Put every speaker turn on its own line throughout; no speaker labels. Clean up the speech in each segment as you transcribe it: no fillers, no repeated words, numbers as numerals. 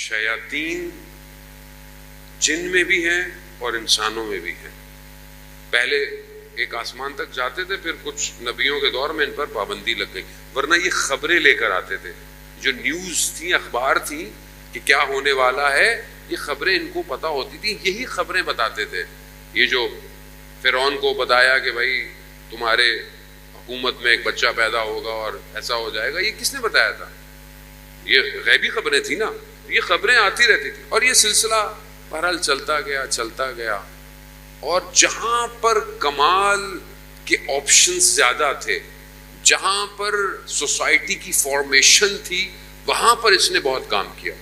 شیاطین جن میں بھی ہیں اور انسانوں میں بھی ہیں. پہلے ایک آسمان تک جاتے تھے، پھر کچھ نبیوں کے دور میں ان پر پابندی لگ گئی، ورنہ یہ خبریں لے کر آتے تھے. جو نیوز تھیں، اخبار تھیں کہ کیا ہونے والا ہے، یہ خبریں ان کو پتہ ہوتی تھیں، یہی خبریں بتاتے تھے. یہ جو فرعون کو بتایا کہ بھائی تمہارے حکومت میں ایک بچہ پیدا ہوگا اور ایسا ہو جائے گا، یہ کس نے بتایا تھا؟ یہ غیبی خبریں تھیں نا. یہ خبریں آتی رہتی تھی اور یہ سلسلہ بہرحال چلتا گیا. اور جہاں پر کمال کے آپشنز زیادہ تھے، جہاں پر سوسائٹی کی فارمیشن تھی، وہاں پر اس نے بہت کام کیا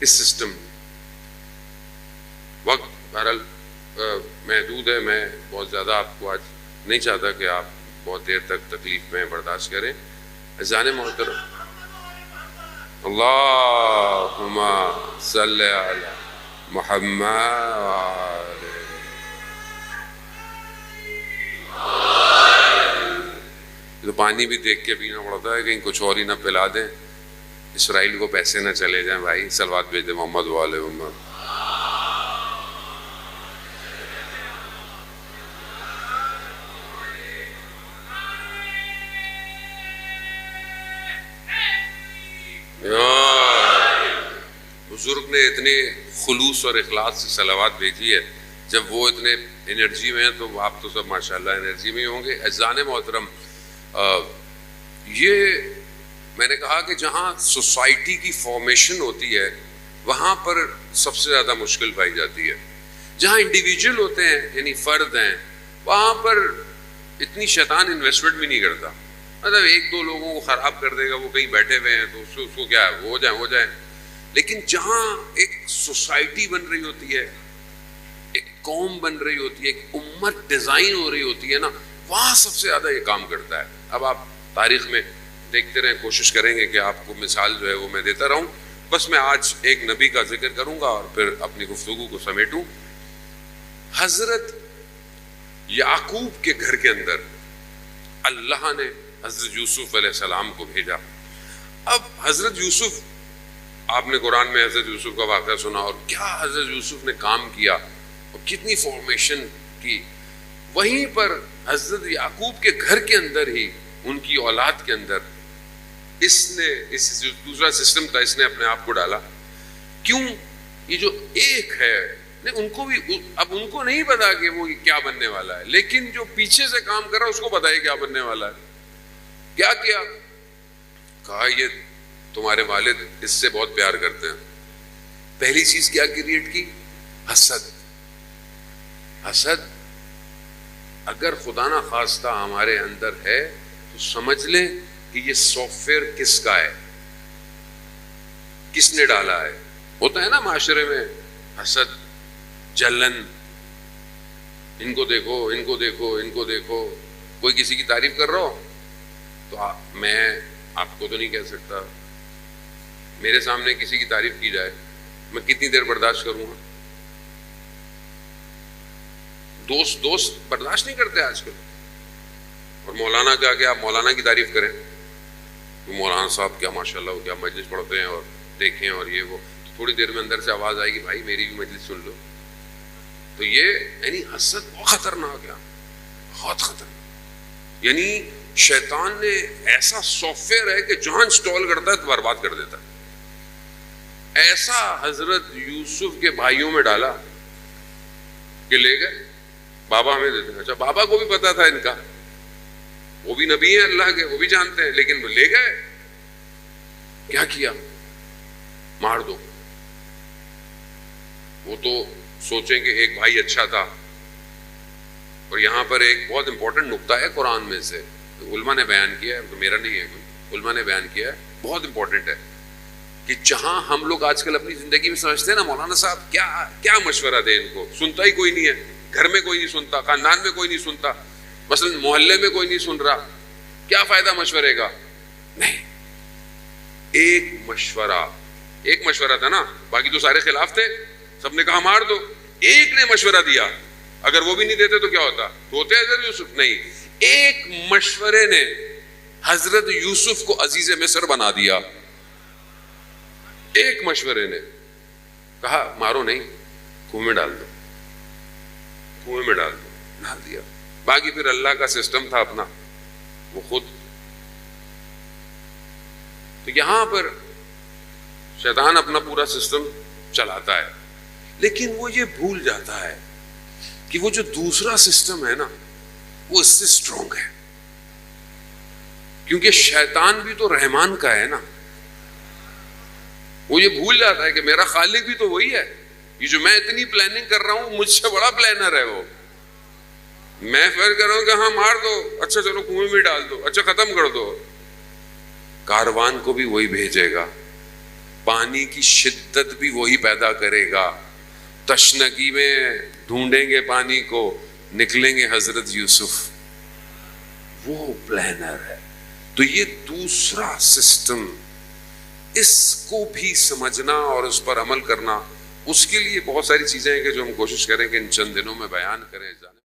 اس سسٹم. وقت بہرحال محدود ہے، میں بہت زیادہ آپ کو آج نہیں چاہتا کہ آپ بہت دیر تک تکلیف میں برداشت کریں. اذان محترم، اللہم صلی علی محمد. تو پانی بھی دیکھ کے پینا پڑتا ہے، کہیں کچھ اور ہی نہ پلا دیں، اسرائیل کو پیسے نہ چلے جائیں. بھائی صلوات بھیج دیں محمد والے محمد. بزرگ نے اتنے خلوص اور اخلاص سے صلوات بھیجی ہے، جب وہ اتنے انرجی میں ہیں تو آپ تو سب ماشاءاللہ انرجی میں ہی ہوں گے. اذان محترم، یہ میں نے کہا کہ جہاں سوسائٹی کی فارمیشن ہوتی ہے وہاں پر سب سے زیادہ مشکل پائی جاتی ہے. جہاں انڈیویجول ہوتے ہیں یعنی فرد ہیں، وہاں پر اتنی شیطان انویسٹمنٹ بھی نہیں کرتا. مطلب ایک دو لوگوں کو خراب کر دے گا، وہ کہیں بیٹھے ہوئے ہیں تو اس کو کیا ہے، وہ ہو جائیں. لیکن جہاں ایک سوسائٹی بن رہی ہوتی ہے، ایک قوم بن رہی ہوتی ہے، ایک امت ڈیزائن ہو رہی ہوتی ہے نا، وہاں سب سے زیادہ یہ کام کرتا ہے. اب آپ تاریخ میں دیکھتے رہیں، کوشش کریں گے کہ آپ کو مثال جو ہے وہ میں دیتا رہوں. بس میں آج ایک نبی کا ذکر کروں گا اور پھر اپنی گفتگو کو سمیٹوں. حضرت یعقوب کے گھر کے اندر اللہ نے حضرت یوسف علیہ السلام کو بھیجا. اب حضرت یوسف، آپ نے قرآن میں حضرت یوسف کا واقعہ سنا، اور کیا حضرت یوسف نے کام کیا اور کتنی فارمیشن کی. وہیں پر حضرت یعقوب کے گھر کے اندر ہی، ان کی اولاد کے اندر، اس نے جو دوسرا سسٹم تھا، اس نے اپنے آپ کو ڈالا. کیوں؟ یہ جو ایک ہے، ان کو بھی، اب ان کو نہیں پتا کہ وہ کیا بننے والا ہے، لیکن جو پیچھے سے کام کر رہا ہے اس کو پتا ہے کیا بننے والا ہے. کیا کیا؟ کہا یہ تمہارے والد اس سے بہت پیار کرتے ہیں. پہلی چیز کیا کریٹ کی؟ حسد. حسد اگر خدا نہ خواستہ ہمارے اندر ہے تو سمجھ لیں کہ یہ سافٹ ویئر کس کا ہے، کس نے ڈالا ہے. ہوتا ہے نا معاشرے میں حسد، جلن، ان کو دیکھو، ان کو دیکھو، ان کو دیکھو. کوئی کسی کی تعریف کر رہا ہو تو میں آپ کو تو نہیں کہہ سکتا، میرے سامنے کسی کی تعریف کی جائے میں کتنی دیر برداشت کروں گا؟ دوست برداشت نہیں کرتے آج کل. اور مولانا کا کہ آپ مولانا کی تعریف کریں، تو مولانا صاحب کیا ماشاءاللہ وہ کیا مجلس پڑھتے ہیں اور دیکھیں اور یہ وہ، تو تھوڑی دیر میں اندر سے آواز آئے گی بھائی میری بھی مجلس سن لو. تو یہ یعنی حسد بہت خطرناک ہے، بہت خطرناک. یعنی شیطان نے ایسا سافٹ ویئر ہے کہ جہاں انسٹال کرتا ہے تو برباد کر دیتا ہے. ایسا حضرت یوسف کے بھائیوں میں ڈالا کہ لے گئے، بابا ہمیں دیتے ہیں. اچھا بابا کو بھی پتا تھا ان کا، وہ بھی نبی ہیں اللہ کے، وہ بھی جانتے ہیں، لیکن وہ لے گئے. کیا کیا؟ مار دو. وہ تو سوچیں کہ ایک بھائی اچھا تھا. اور یہاں پر ایک بہت امپورٹنٹ نقطہ ہے قرآن میں سے، علماء نے بیان کیا ہے، تو میرا نہیں ہے کوئی، علماء نے بیان کیا ہے، بہت امپورٹنٹ ہے کہ جہاں ہم لوگ آج کل اپنی زندگی میں سمجھتے ہیں نا مولانا صاحب کیا مشورہ دے، ان کو سنتا ہی کوئی نہیں ہے، گھر میں کوئی نہیں سنتا، خاندان میں کوئی نہیں سنتا، مثلا محلے میں کوئی نہیں سن رہا، کیا فائدہ مشورے کا؟ نہیں، ایک مشورہ تھا نا، باقی تو سارے خلاف تھے، سب نے کہا مار دو. ایک نے مشورہ دیا، اگر وہ بھی نہیں دیتے تو کیا ہوتا؟ ہوتے حضرت یوسف؟ نہیں، ایک مشورے نے حضرت یوسف کو عزیز مصر بنا دیا. ایک مشورے نے کہا مارو نہیں، کنویں میں ڈال دو، کنویں میں ڈال دیا، باقی پھر اللہ کا سسٹم تھا اپنا، وہ خود۔ تو یہاں پر شیطان اپنا پورا سسٹم چلاتا ہے، لیکن وہ یہ بھول جاتا ہے کہ وہ جو دوسرا سسٹم ہے نا وہ اس سے اسٹرانگ ہے، کیونکہ شیطان بھی تو رحمان کا ہے نا۔ وہ یہ بھول جاتا ہے کہ میرا خالق بھی تو وہی ہے، یہ جو میں اتنی پلاننگ کر رہا ہوں مجھ سے بڑا پلانر ہے وہ۔ میں فرض کر رہا ہوں کہ ہاں مار دو، اچھا چلو کنویں میں ڈال دو، اچھا ختم کر دو، کاروان کو بھی وہی بھیجے گا، پانی کی شدت بھی وہی پیدا کرے گا، تشنگی میں ڈھونڈیں گے پانی کو، نکلیں گے حضرت یوسف، وہ پلانر ہے۔ تو یہ دوسرا سسٹم، اس کو بھی سمجھنا اور اس پر عمل کرنا، اس کے لیے بہت ساری چیزیں ہیں کہ جو ہم کوشش کریں کہ ان چند دنوں میں بیان کریں۔